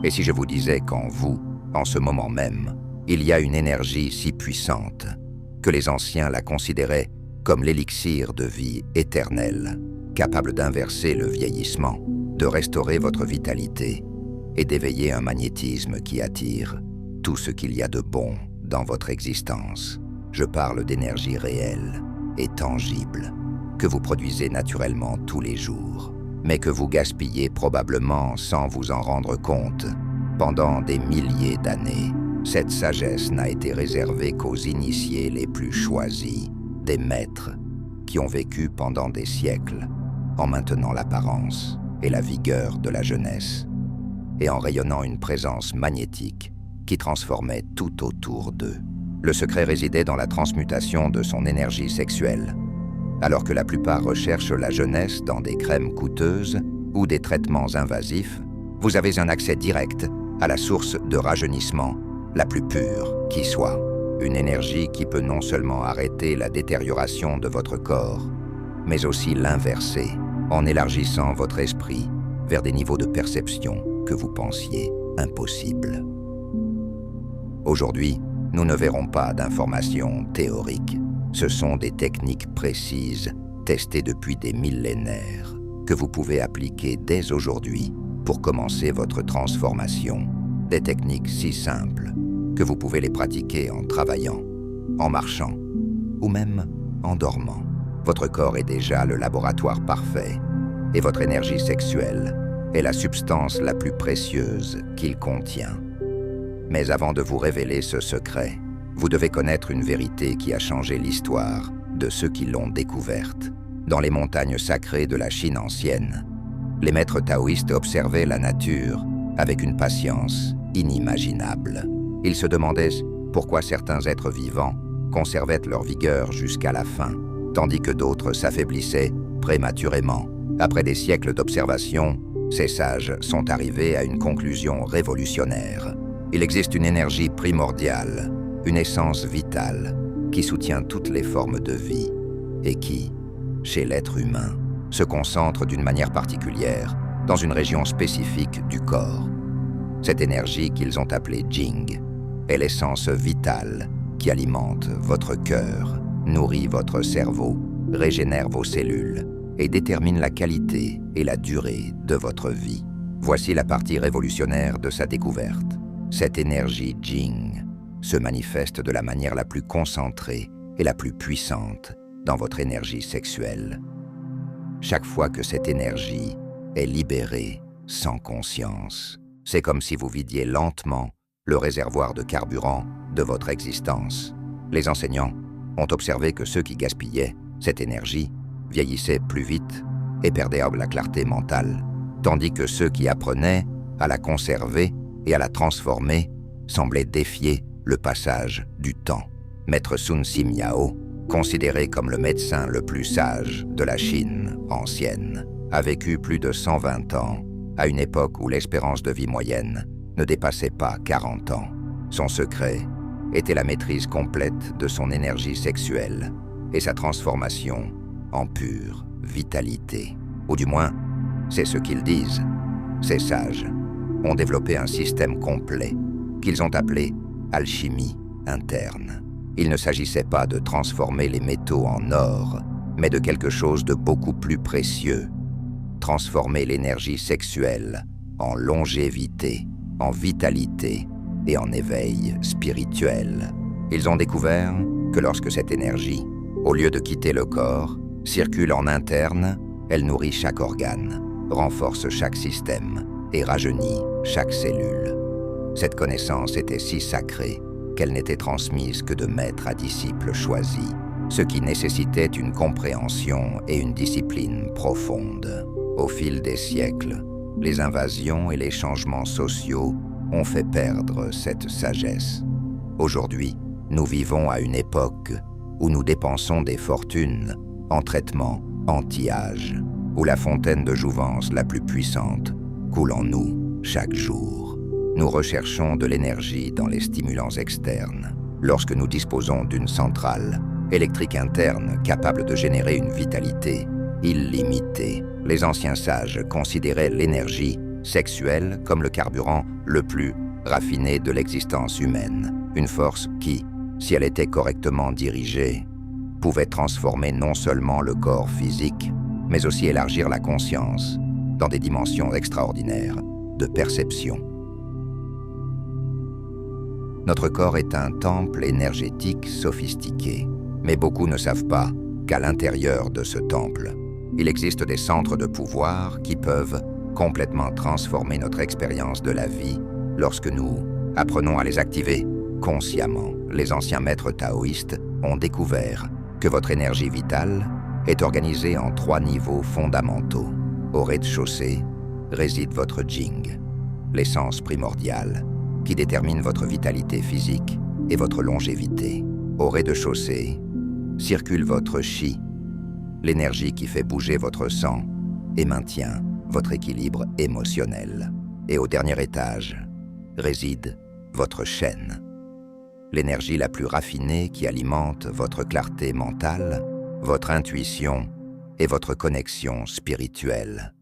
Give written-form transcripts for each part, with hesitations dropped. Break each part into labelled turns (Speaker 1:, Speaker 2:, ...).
Speaker 1: Et si je vous disais qu'en vous, en ce moment même, il y a une énergie si puissante que les anciens la considéraient comme l'élixir de vie éternelle, capable d'inverser le vieillissement, de restaurer votre vitalité et d'éveiller un magnétisme qui attire tout ce qu'il y a de bon dans votre existence. Je parle d'énergie réelle et tangible que vous produisez naturellement tous les jours, mais que vous gaspillez probablement sans vous en rendre compte pendant des milliers d'années. Cette sagesse n'a été réservée qu'aux initiés les plus choisis, des maîtres qui ont vécu pendant des siècles en maintenant l'apparence et la vigueur de la jeunesse et en rayonnant une présence magnétique qui transformait tout autour d'eux. Le secret résidait dans la transmutation de son énergie sexuelle. Alors que la plupart recherchent la jeunesse dans des crèmes coûteuses ou des traitements invasifs, vous avez un accès direct à la source de rajeunissement la plus pure qui soit. Une énergie qui peut non seulement arrêter la détérioration de votre corps, mais aussi l'inverser en élargissant votre esprit vers des niveaux de perception que vous pensiez impossibles. Aujourd'hui, nous ne verrons pas d'informations théoriques. Ce sont des techniques précises, testées depuis des millénaires, que vous pouvez appliquer dès aujourd'hui pour commencer votre transformation. Des techniques si simples que vous pouvez les pratiquer en travaillant, en marchant ou même en dormant. Votre corps est déjà le laboratoire parfait et votre énergie sexuelle est la substance la plus précieuse qu'il contient. Mais avant de vous révéler ce secret, vous devez connaître une vérité qui a changé l'histoire de ceux qui l'ont découverte. Dans les montagnes sacrées de la Chine ancienne, les maîtres taoïstes observaient la nature avec une patience inimaginable. Ils se demandaient pourquoi certains êtres vivants conservaient leur vigueur jusqu'à la fin, tandis que d'autres s'affaiblissaient prématurément. Après des siècles d'observation, ces sages sont arrivés à une conclusion révolutionnaire. Il existe une énergie primordiale, une essence vitale, qui soutient toutes les formes de vie et qui, chez l'être humain, se concentre d'une manière particulière dans une région spécifique du corps. Cette énergie qu'ils ont appelée Jing est l'essence vitale qui alimente votre cœur, nourrit votre cerveau, régénère vos cellules et détermine la qualité et la durée de votre vie. Voici la partie révolutionnaire de sa découverte. Cette énergie Jing se manifeste de la manière la plus concentrée et la plus puissante dans votre énergie sexuelle. Chaque fois que cette énergie est libérée sans conscience, c'est comme si vous vidiez lentement le réservoir de carburant de votre existence. Les enseignants ont observé que ceux qui gaspillaient cette énergie vieillissaient plus vite et perdaient la clarté mentale, tandis que ceux qui apprenaient à la conserver et à la transformer semblaient défier le passage du temps. Maître Sun Si Miao, considéré comme le médecin le plus sage de la Chine ancienne, a vécu plus de 120 ans, à une époque où l'espérance de vie moyenne ne dépassait pas 40 ans. Son secret était la maîtrise complète de son énergie sexuelle et sa transformation en pure vitalité. Ou du moins, c'est ce qu'ils disent. Ces sages ont développé un système complet qu'ils ont appelé alchimie interne. Il ne s'agissait pas de transformer les métaux en or, mais de quelque chose de beaucoup plus précieux. Transformer l'énergie sexuelle en longévité, en vitalité et en éveil spirituel. Ils ont découvert que lorsque cette énergie, au lieu de quitter le corps, circule en interne, elle nourrit chaque organe, renforce chaque système et rajeunit chaque cellule. Cette connaissance était si sacrée qu'elle n'était transmise que de maître à disciple choisi, ce qui nécessitait une compréhension et une discipline profonde. Au fil des siècles, les invasions et les changements sociaux ont fait perdre cette sagesse. Aujourd'hui, nous vivons à une époque où nous dépensons des fortunes en traitements anti-âge, où la fontaine de jouvence la plus puissante coule en nous chaque jour. Nous recherchons de l'énergie dans les stimulants externes, lorsque nous disposons d'une centrale électrique interne capable de générer une vitalité illimitée. Les anciens sages considéraient l'énergie sexuelle comme le carburant le plus raffiné de l'existence humaine. Une force qui, si elle était correctement dirigée, pouvait transformer non seulement le corps physique, mais aussi élargir la conscience dans des dimensions extraordinaires de perception. Notre corps est un temple énergétique sophistiqué, mais beaucoup ne savent pas qu'à l'intérieur de ce temple, il existe des centres de pouvoir qui peuvent complètement transformer notre expérience de la vie lorsque nous apprenons à les activer consciemment. Les anciens maîtres taoïstes ont découvert que votre énergie vitale est organisée en 3 niveaux fondamentaux. Au rez-de-chaussée réside votre Jing, l'essence primordiale qui détermine votre vitalité physique et votre longévité. Au rez-de-chaussée circule votre Qi, l'énergie qui fait bouger votre sang et maintient votre équilibre émotionnel. Et au dernier étage réside votre Shen, l'énergie la plus raffinée qui alimente votre clarté mentale, votre intuition et votre connexion spirituelle.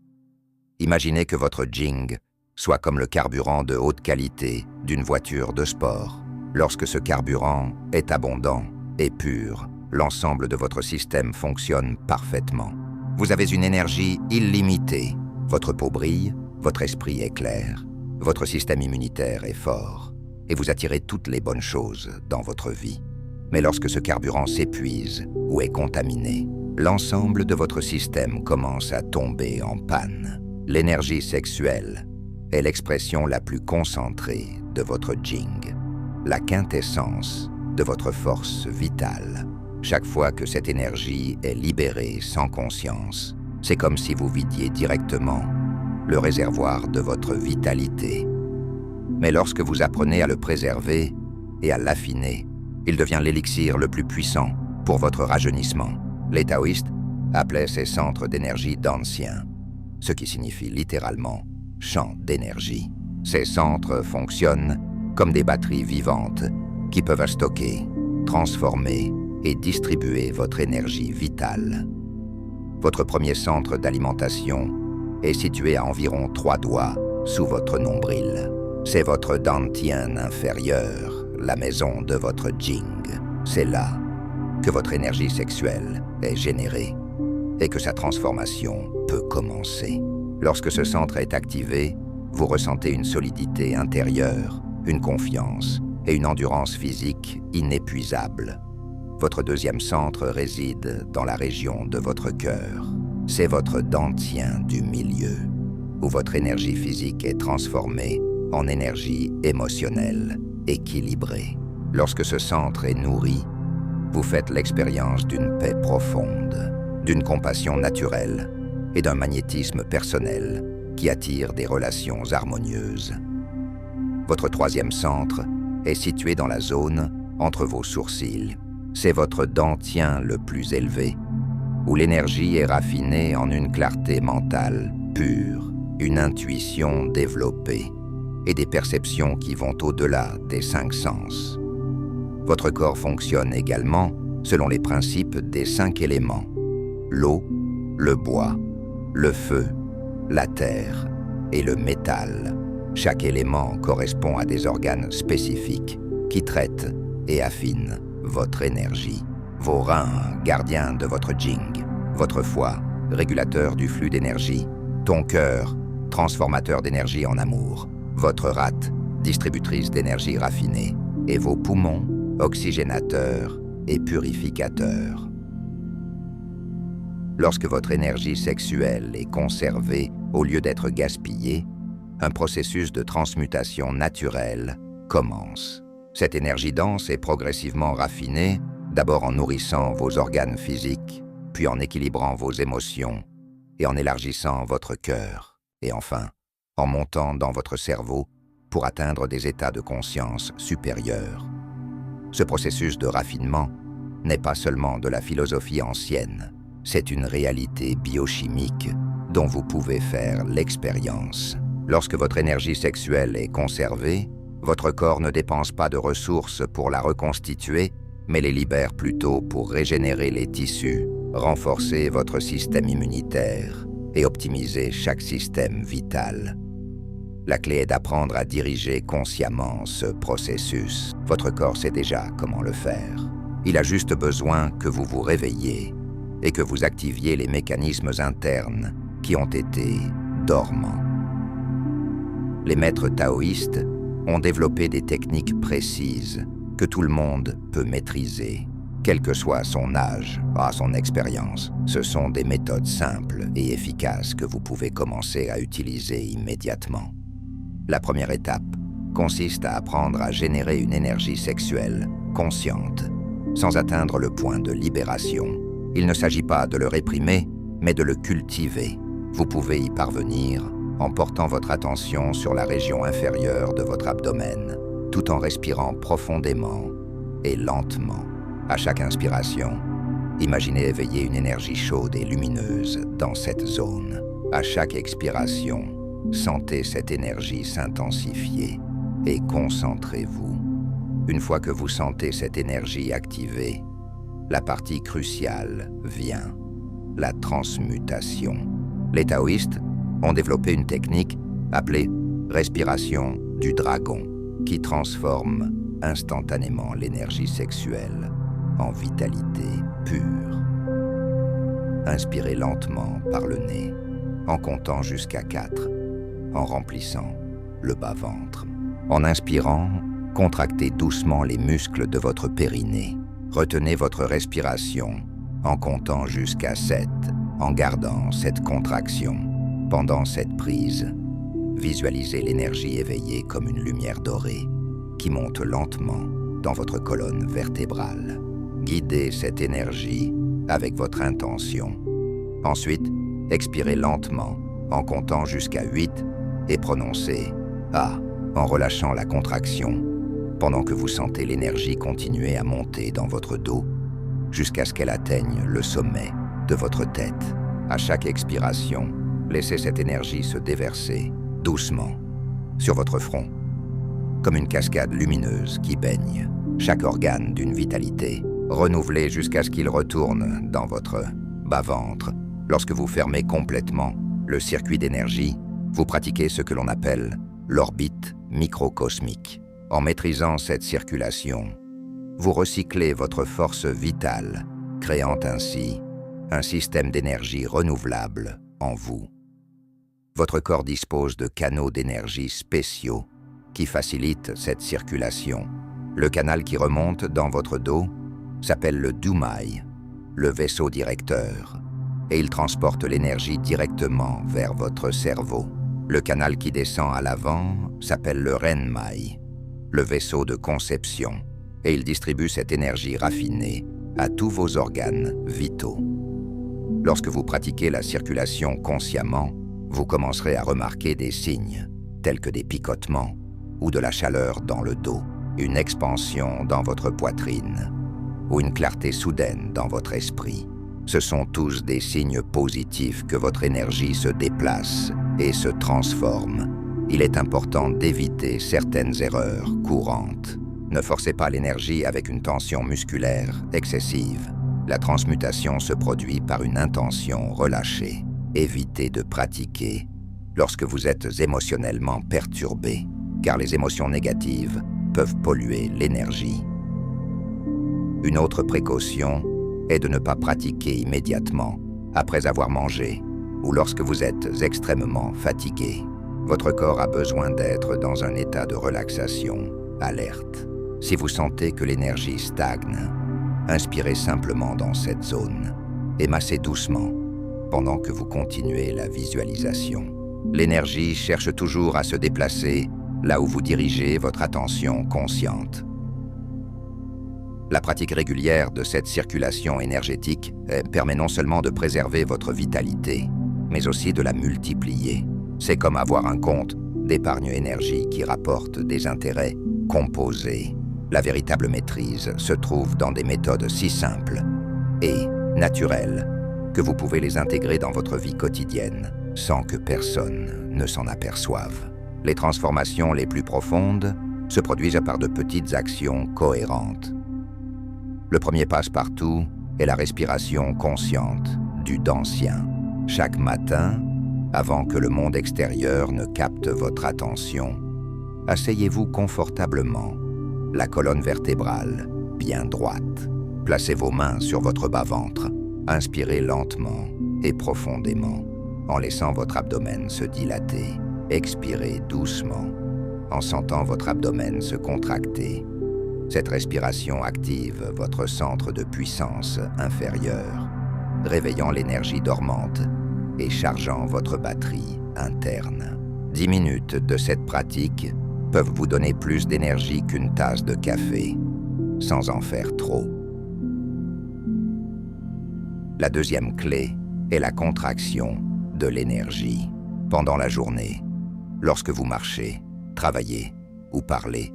Speaker 1: Imaginez que votre Jing soit comme le carburant de haute qualité d'une voiture de sport. Lorsque ce carburant est abondant et pur, l'ensemble de votre système fonctionne parfaitement. Vous avez une énergie illimitée. Votre peau brille, votre esprit est clair, votre système immunitaire est fort, et vous attirez toutes les bonnes choses dans votre vie. Mais lorsque ce carburant s'épuise ou est contaminé, l'ensemble de votre système commence à tomber en panne. L'énergie sexuelle est l'expression la plus concentrée de votre Jing, la quintessence de votre force vitale. Chaque fois que cette énergie est libérée sans conscience, c'est comme si vous vidiez directement le réservoir de votre vitalité. Mais lorsque vous apprenez à le préserver et à l'affiner, il devient l'élixir le plus puissant pour votre rajeunissement. Les taoïstes appelaient ces centres d'énergie d'anciens, ce qui signifie littéralement champ d'énergie. Ces centres fonctionnent comme des batteries vivantes qui peuvent stocker, transformer et distribuer votre énergie vitale. Votre premier centre d'alimentation est situé à environ 3 doigts sous votre nombril. C'est votre dantian inférieur, la maison de votre Jing. C'est là que votre énergie sexuelle est générée et que sa transformation peut commencer. Lorsque ce centre est activé, vous ressentez une solidité intérieure, une confiance et une endurance physique inépuisables. Votre deuxième centre réside dans la région de votre cœur. C'est votre dantian du milieu, où votre énergie physique est transformée en énergie émotionnelle, équilibrée. Lorsque ce centre est nourri, vous faites l'expérience d'une paix profonde, d'une compassion naturelle et d'un magnétisme personnel qui attire des relations harmonieuses. Votre troisième centre est situé dans la zone entre vos sourcils. C'est votre dantian le plus élevé, où l'énergie est raffinée en une clarté mentale pure, une intuition développée et des perceptions qui vont au-delà des 5 sens. Votre corps fonctionne également selon les principes des 5 éléments: l'eau, le bois, le feu, la terre et le métal. Chaque élément correspond à des organes spécifiques qui traitent et affinent votre énergie. Vos reins, gardiens de votre Jing, votre foie, régulateur du flux d'énergie, ton cœur, transformateur d'énergie en amour, votre rate, distributrice d'énergie raffinée, et vos poumons, oxygénateurs et purificateurs. Lorsque votre énergie sexuelle est conservée au lieu d'être gaspillée, un processus de transmutation naturelle commence. Cette énergie dense est progressivement raffinée, d'abord en nourrissant vos organes physiques, puis en équilibrant vos émotions et en élargissant votre cœur, et enfin, en montant dans votre cerveau pour atteindre des états de conscience supérieurs. Ce processus de raffinement n'est pas seulement de la philosophie ancienne, c'est une réalité biochimique dont vous pouvez faire l'expérience. Lorsque votre énergie sexuelle est conservée, votre corps ne dépense pas de ressources pour la reconstituer, mais les libère plutôt pour régénérer les tissus, renforcer votre système immunitaire et optimiser chaque système vital. La clé est d'apprendre à diriger consciemment ce processus. Votre corps sait déjà comment le faire. Il a juste besoin que vous vous réveilliez et que vous activiez les mécanismes internes qui ont été dormants. Les maîtres taoïstes ont développé des techniques précises que tout le monde peut maîtriser, quel que soit son âge ou son expérience. Ce sont des méthodes simples et efficaces que vous pouvez commencer à utiliser immédiatement. La première étape consiste à apprendre à générer une énergie sexuelle consciente, sans atteindre le point de libération. Il ne s'agit pas de le réprimer, mais de le cultiver. Vous pouvez y parvenir en portant votre attention sur la région inférieure de votre abdomen, tout en respirant profondément et lentement. À chaque inspiration, imaginez éveiller une énergie chaude et lumineuse dans cette zone. À chaque expiration, sentez cette énergie s'intensifier et concentrez-vous. Une fois que vous sentez cette énergie activée, la partie cruciale vient, la transmutation. Les taoïstes ont développé une technique appelée respiration du dragon, qui transforme instantanément l'énergie sexuelle en vitalité pure. Inspirez lentement par le nez, en comptant jusqu'à 4, en remplissant le bas-ventre. En inspirant, contractez doucement les muscles de votre périnée. Retenez votre respiration en comptant jusqu'à 7, en gardant cette contraction. Pendant cette prise, visualisez l'énergie éveillée comme une lumière dorée qui monte lentement dans votre colonne vertébrale. Guidez cette énergie avec votre intention. Ensuite, expirez lentement en comptant jusqu'à 8 et prononcez « A » en relâchant la contraction pendant que vous sentez l'énergie continuer à monter dans votre dos jusqu'à ce qu'elle atteigne le sommet de votre tête. À chaque expiration, laissez cette énergie se déverser doucement sur votre front, comme une cascade lumineuse qui baigne chaque organe d'une vitalité. Renouvelez jusqu'à ce qu'il retourne dans votre bas-ventre. Lorsque vous fermez complètement le circuit d'énergie, vous pratiquez ce que l'on appelle l'orbite microcosmique. En maîtrisant cette circulation, vous recyclez votre force vitale, créant ainsi un système d'énergie renouvelable en vous. Votre corps dispose de canaux d'énergie spéciaux qui facilitent cette circulation. Le canal qui remonte dans votre dos s'appelle le Dumai, le vaisseau directeur, et il transporte l'énergie directement vers votre cerveau. Le canal qui descend à l'avant s'appelle le Renmai, le vaisseau de conception, et il distribue cette énergie raffinée à tous vos organes vitaux. Lorsque vous pratiquez la circulation consciemment, vous commencerez à remarquer des signes, tels que des picotements ou de la chaleur dans le dos, une expansion dans votre poitrine ou une clarté soudaine dans votre esprit. Ce sont tous des signes positifs que votre énergie se déplace et se transforme. Il est important d'éviter certaines erreurs courantes. Ne forcez pas l'énergie avec une tension musculaire excessive. La transmutation se produit par une intention relâchée. Évitez de pratiquer lorsque vous êtes émotionnellement perturbé, car les émotions négatives peuvent polluer l'énergie. Une autre précaution est de ne pas pratiquer immédiatement après avoir mangé ou lorsque vous êtes extrêmement fatigué. Votre corps a besoin d'être dans un état de relaxation, alerte. Si vous sentez que l'énergie stagne, inspirez simplement dans cette zone et massez doucement pendant que vous continuez la visualisation. L'énergie cherche toujours à se déplacer là où vous dirigez votre attention consciente. La pratique régulière de cette circulation énergétique permet non seulement de préserver votre vitalité, mais aussi de la multiplier. C'est comme avoir un compte d'épargne énergie qui rapporte des intérêts composés. La véritable maîtrise se trouve dans des méthodes si simples et naturelles que vous pouvez les intégrer dans votre vie quotidienne sans que personne ne s'en aperçoive. Les transformations les plus profondes se produisent par de petites actions cohérentes. Le premier passe-partout est la respiration consciente du Dansien. Chaque matin, Avant que le monde extérieur ne capte votre attention, asseyez-vous confortablement, la colonne vertébrale bien droite. Placez vos mains sur votre bas-ventre. Inspirez lentement et profondément, en laissant votre abdomen se dilater. Expirez doucement, en sentant votre abdomen se contracter. Cette respiration active votre centre de puissance inférieur, réveillant l'énergie dormante et chargeant votre batterie interne. 10 minutes de cette pratique peuvent vous donner plus d'énergie qu'une tasse de café, sans en faire trop. La deuxième clé est la contraction de l'énergie. Pendant la journée, lorsque vous marchez, travaillez ou parlez,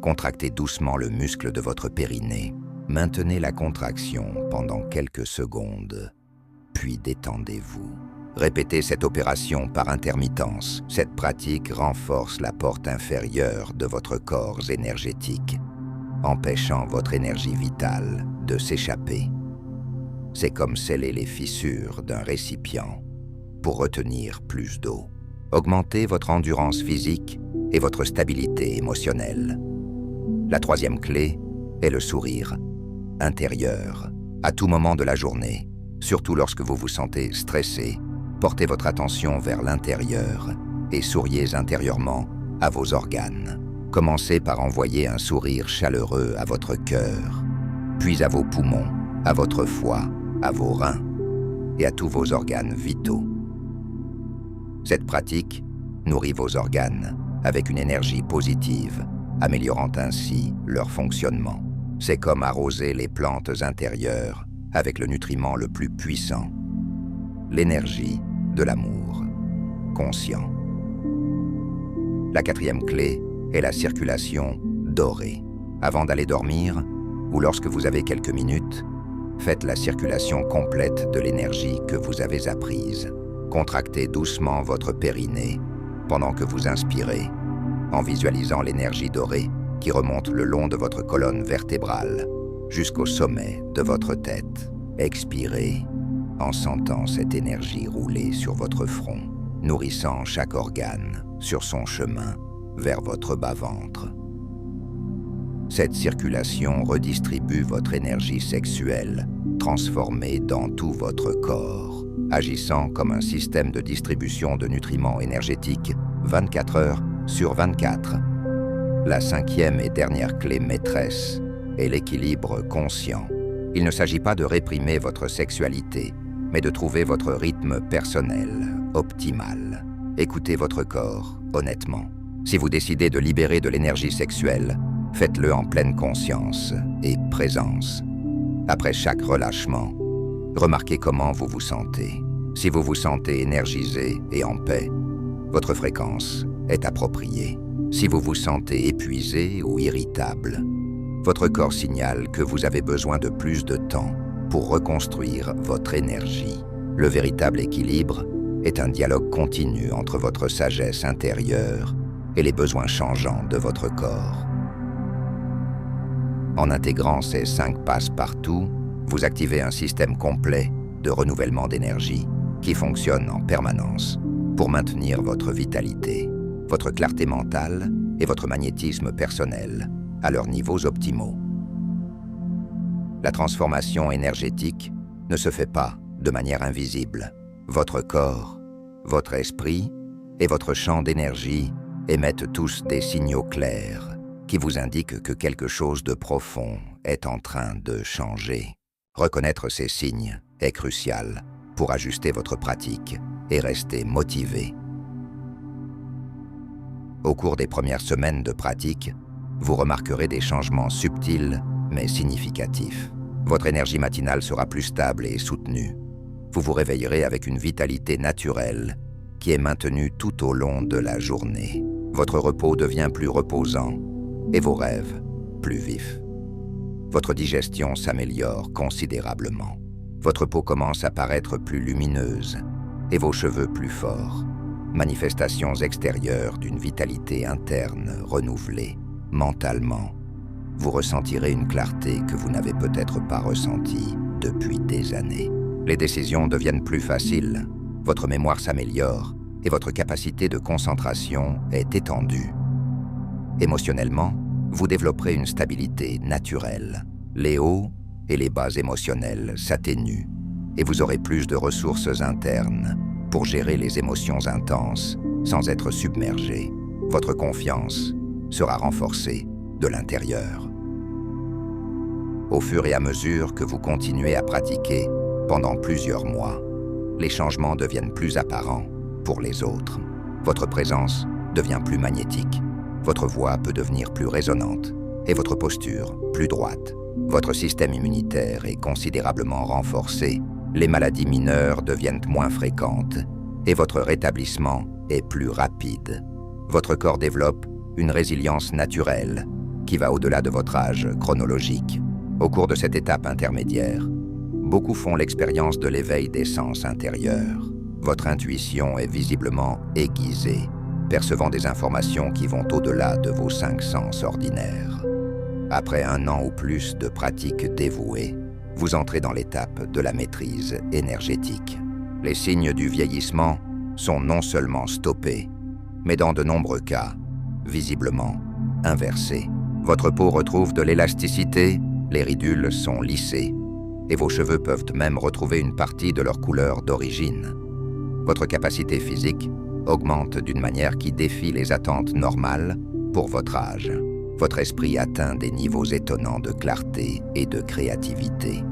Speaker 1: contractez doucement le muscle de votre périnée. Maintenez la contraction pendant quelques secondes, puis détendez-vous. Répétez cette opération par intermittence. Cette pratique renforce la porte inférieure de votre corps énergétique, empêchant votre énergie vitale de s'échapper. C'est comme sceller les fissures d'un récipient pour retenir plus d'eau. Augmentez votre endurance physique et votre stabilité émotionnelle. La troisième clé est le sourire intérieur. À tout moment de la journée, surtout lorsque vous vous sentez stressé, portez votre attention vers l'intérieur et souriez intérieurement à vos organes. Commencez par envoyer un sourire chaleureux à votre cœur, puis à vos poumons, à votre foie, à vos reins et à tous vos organes vitaux. Cette pratique nourrit vos organes avec une énergie positive, améliorant ainsi leur fonctionnement. C'est comme arroser les plantes intérieures avec le nutriment le plus puissant, l'énergie de l'amour conscient. La quatrième clé est la circulation dorée. Avant d'aller dormir, ou lorsque vous avez quelques minutes, faites la circulation complète de l'énergie que vous avez apprise. Contractez doucement votre périnée pendant que vous inspirez, en visualisant l'énergie dorée qui remonte le long de votre colonne vertébrale jusqu'au sommet de votre tête. Expirez en sentant cette énergie rouler sur votre front, nourrissant chaque organe sur son chemin vers votre bas-ventre. Cette circulation redistribue votre énergie sexuelle, transformée dans tout votre corps, agissant comme un système de distribution de nutriments énergétiques 24 heures sur 24. La cinquième et dernière clé maîtresse est l'équilibre conscient. Il ne s'agit pas de réprimer votre sexualité, mais de trouver votre rythme personnel, optimal. Écoutez votre corps, honnêtement. Si vous décidez de libérer de l'énergie sexuelle, faites-le en pleine conscience et présence. Après chaque relâchement, remarquez comment vous vous sentez. Si vous vous sentez énergisé et en paix, votre fréquence est appropriée. Si vous vous sentez épuisé ou irritable, votre corps signale que vous avez besoin de plus de temps pour reconstruire votre énergie. Le véritable équilibre est un dialogue continu entre votre sagesse intérieure et les besoins changeants de votre corps. En intégrant ces 5 passe-partout, vous activez un système complet de renouvellement d'énergie qui fonctionne en permanence pour maintenir votre vitalité, votre clarté mentale et votre magnétisme personnel à leurs niveaux optimaux. La transformation énergétique ne se fait pas de manière invisible. Votre corps, votre esprit et votre champ d'énergie émettent tous des signaux clairs qui vous indiquent que quelque chose de profond est en train de changer. Reconnaître ces signes est crucial pour ajuster votre pratique et rester motivé. Au cours des premières semaines de pratique, vous remarquerez des changements subtils mais significatifs. Votre énergie matinale sera plus stable et soutenue. Vous vous réveillerez avec une vitalité naturelle qui est maintenue tout au long de la journée. Votre repos devient plus reposant et vos rêves plus vifs. Votre digestion s'améliore considérablement. Votre peau commence à paraître plus lumineuse et vos cheveux plus forts. Manifestations extérieures d'une vitalité interne renouvelée. Mentalement, vous ressentirez une clarté que vous n'avez peut-être pas ressentie depuis des années. Les décisions deviennent plus faciles. votre mémoire s'améliore et votre capacité de concentration est étendue. Émotionnellement, vous développerez une stabilité naturelle. Les hauts et les bas émotionnels s'atténuent et vous aurez plus de ressources internes pour gérer les émotions intenses sans être submergé. Votre confiance sera renforcée de l'intérieur. Au fur et à mesure que vous continuez à pratiquer pendant plusieurs mois, les changements deviennent plus apparents pour les autres. Votre présence devient plus magnétique, votre voix peut devenir plus résonante et votre posture plus droite. Votre système immunitaire est considérablement renforcé, les maladies mineures deviennent moins fréquentes et votre rétablissement est plus rapide. Votre corps développe une résilience naturelle qui va au-delà de votre âge chronologique. Au cours de cette étape intermédiaire, beaucoup font l'expérience de l'éveil des sens intérieurs. Votre intuition est visiblement aiguisée, percevant des informations qui vont au-delà de vos 5 sens ordinaires. Après 1 an ou plus de pratique dévouée, vous entrez dans l'étape de la maîtrise énergétique. Les signes du vieillissement sont non seulement stoppés, mais dans de nombreux cas, visiblement inversés. Votre peau retrouve de l'élasticité, les ridules sont lissées, et vos cheveux peuvent même retrouver une partie de leur couleur d'origine. Votre capacité physique augmente d'une manière qui défie les attentes normales pour votre âge. Votre esprit atteint des niveaux étonnants de clarté et de créativité.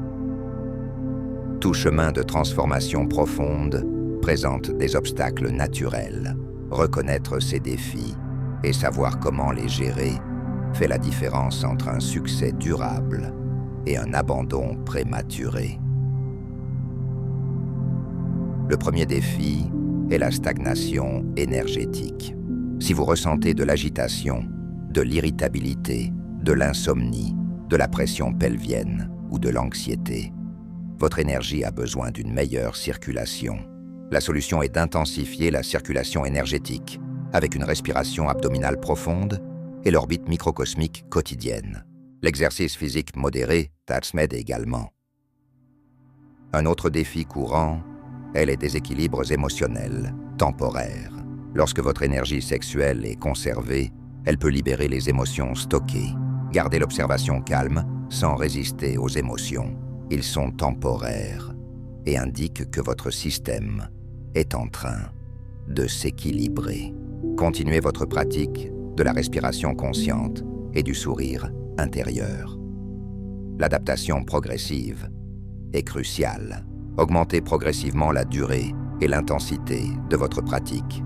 Speaker 1: Tout chemin de transformation profonde présente des obstacles naturels. Reconnaître ces défis et savoir comment les gérer fait la différence entre un succès durable et un abandon prématuré. Le premier défi est la stagnation énergétique. Si vous ressentez de l'agitation, de l'irritabilité, de l'insomnie, de la pression pelvienne ou de l'anxiété, votre énergie a besoin d'une meilleure circulation. La solution est d'intensifier la circulation énergétique avec une respiration abdominale profonde et l'orbite microcosmique quotidienne. L'exercice physique modéré m'aide également. Un autre défi courant est les déséquilibres émotionnels temporaires. Lorsque votre énergie sexuelle est conservée, elle peut libérer les émotions stockées. Gardez l'observation calme sans résister aux émotions. Ils sont temporaires et indiquent que votre système est en train de s'équilibrer. Continuez votre pratique de la respiration consciente et du sourire intérieur. L'adaptation progressive est cruciale. Augmentez progressivement la durée et l'intensité de votre pratique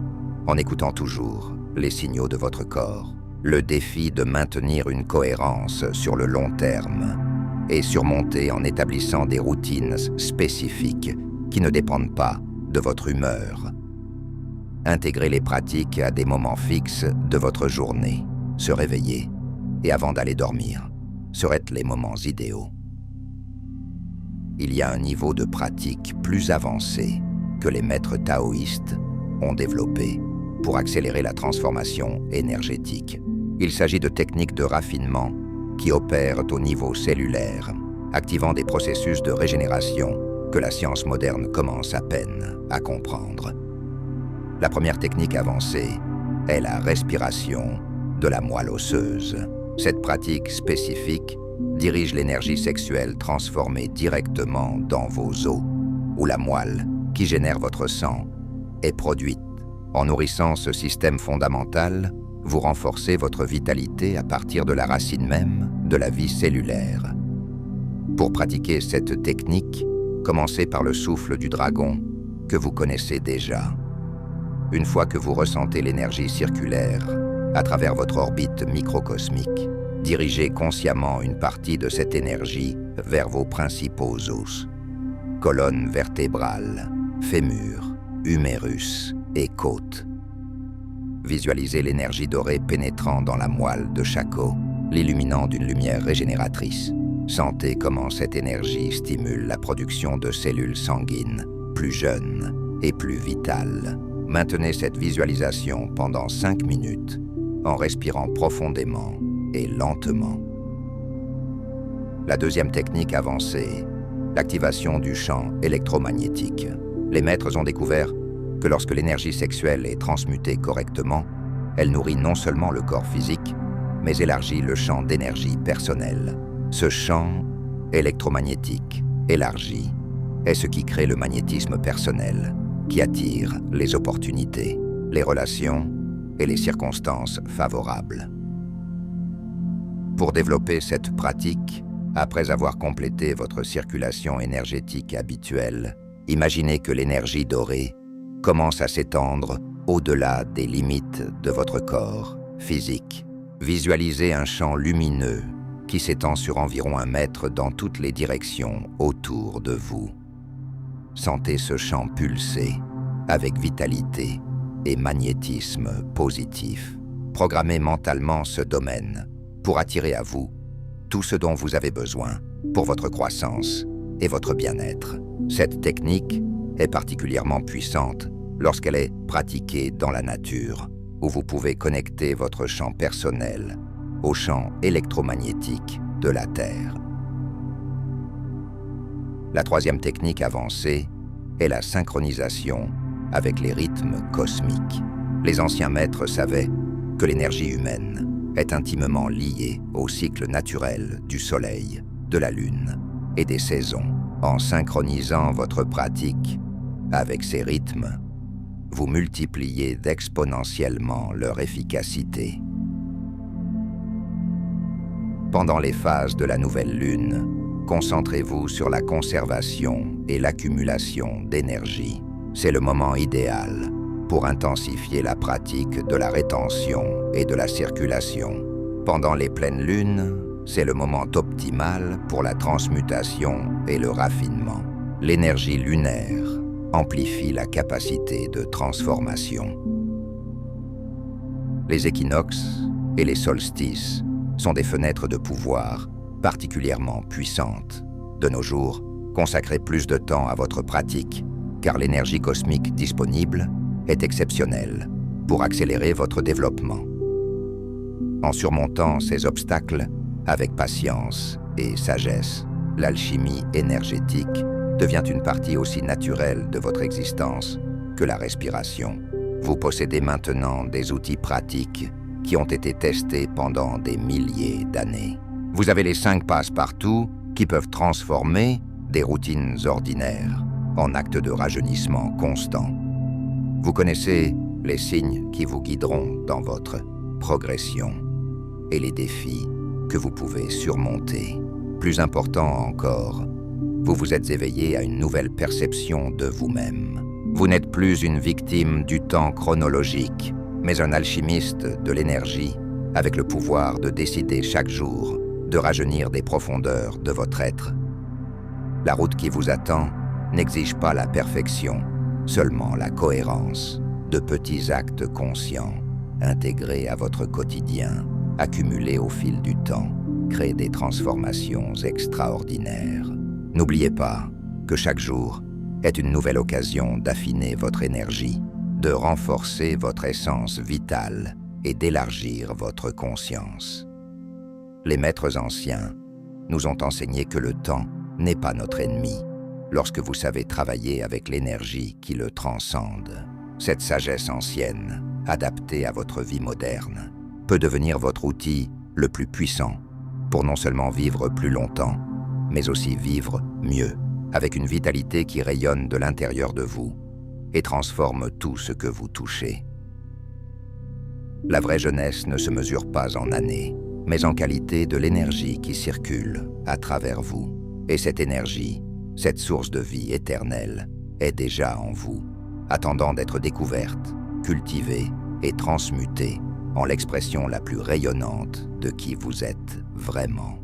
Speaker 1: en écoutant toujours les signaux de votre corps. Le défi de maintenir une cohérence sur le long terme est surmonté en établissant des routines spécifiques qui ne dépendent pas de votre humeur. Intégrez les pratiques à des moments fixes de votre journée. Se réveiller et avant d'aller dormir seraient les moments idéaux. Il y a un niveau de pratique plus avancé que les maîtres taoïstes ont développé pour accélérer la transformation énergétique. Il s'agit de techniques de raffinement qui opèrent au niveau cellulaire, activant des processus de régénération que la science moderne commence à peine à comprendre. La première technique avancée est la respiration de la moelle osseuse. Cette pratique spécifique dirige l'énergie sexuelle transformée directement dans vos os, où la moelle, qui génère votre sang, est produite. En nourrissant ce système fondamental, vous renforcez votre vitalité à partir de la racine même de la vie cellulaire. Pour pratiquer cette technique, commencez par le souffle du dragon que vous connaissez déjà. Une fois que vous ressentez l'énergie circulaire à travers votre orbite microcosmique, dirigez consciemment une partie de cette énergie vers vos principaux os. Colonne vertébrale, fémur, humérus et côte. Visualisez l'énergie dorée pénétrant dans la moelle de chaque os, l'illuminant d'une lumière régénératrice. Sentez comment cette énergie stimule la production de cellules sanguines, plus jeunes et plus vitales. Maintenez cette visualisation pendant 5 minutes en respirant profondément et lentement. La deuxième technique avancée, l'activation du champ électromagnétique. Les maîtres ont découvert que lorsque l'énergie sexuelle est transmutée correctement, elle nourrit non seulement le corps physique, mais élargit le champ d'énergie personnelle. Ce champ électromagnétique élargi est ce qui crée le magnétisme personnel, qui attire les opportunités, les relations et les circonstances favorables. Pour développer cette pratique, après avoir complété votre circulation énergétique habituelle, imaginez que l'énergie dorée commence à s'étendre au-delà des limites de votre corps physique. Visualisez un champ lumineux qui s'étend sur environ 1 mètre dans toutes les directions autour de vous. Sentez ce champ pulser avec vitalité et magnétisme positif. Programmez mentalement ce domaine pour attirer à vous tout ce dont vous avez besoin pour votre croissance et votre bien-être. Cette technique est particulièrement puissante lorsqu'elle est pratiquée dans la nature, où vous pouvez connecter votre champ personnel au champ électromagnétique de la Terre. La troisième technique avancée est la synchronisation avec les rythmes cosmiques. Les anciens maîtres savaient que l'énergie humaine est intimement liée au cycle naturel du Soleil, de la Lune et des saisons. En synchronisant votre pratique avec ces rythmes, vous multipliez exponentiellement leur efficacité. Pendant les phases de la nouvelle lune, concentrez-vous sur la conservation et l'accumulation d'énergie. C'est le moment idéal pour intensifier la pratique de la rétention et de la circulation. Pendant les pleines lunes, c'est le moment optimal pour la transmutation et le raffinement. L'énergie lunaire amplifie la capacité de transformation. Les équinoxes et les solstices sont des fenêtres de pouvoir particulièrement puissantes. De nos jours, consacrez plus de temps à votre pratique, car l'énergie cosmique disponible est exceptionnelle pour accélérer votre développement. En surmontant ces obstacles avec patience et sagesse, l'alchimie énergétique devient une partie aussi naturelle de votre existence que la respiration. Vous possédez maintenant des outils pratiques qui ont été testés pendant des milliers d'années. Vous avez les 5 passe-partout qui peuvent transformer des routines ordinaires en actes de rajeunissement constant. Vous connaissez les signes qui vous guideront dans votre progression et les défis que vous pouvez surmonter. Plus important encore, vous vous êtes éveillé à une nouvelle perception de vous-même. Vous n'êtes plus une victime du temps chronologique, mais un alchimiste de l'énergie, avec le pouvoir de décider chaque jour de rajeunir des profondeurs de votre être. La route qui vous attend n'exige pas la perfection, seulement la cohérence de petits actes conscients, intégrés à votre quotidien, accumulés au fil du temps, créent des transformations extraordinaires. N'oubliez pas que chaque jour est une nouvelle occasion d'affiner votre énergie, de renforcer votre essence vitale et d'élargir votre conscience. Les maîtres anciens nous ont enseigné que le temps n'est pas notre ennemi, lorsque vous savez travailler avec l'énergie qui le transcende. Cette sagesse ancienne, adaptée à votre vie moderne, peut devenir votre outil le plus puissant pour non seulement vivre plus longtemps, mais aussi vivre mieux, avec une vitalité qui rayonne de l'intérieur de vous et transforme tout ce que vous touchez. La vraie jeunesse ne se mesure pas en années, mais en qualité de l'énergie qui circule à travers vous. Et cette énergie, cette source de vie éternelle, est déjà en vous, attendant d'être découverte, cultivée et transmutée en l'expression la plus rayonnante de qui vous êtes vraiment.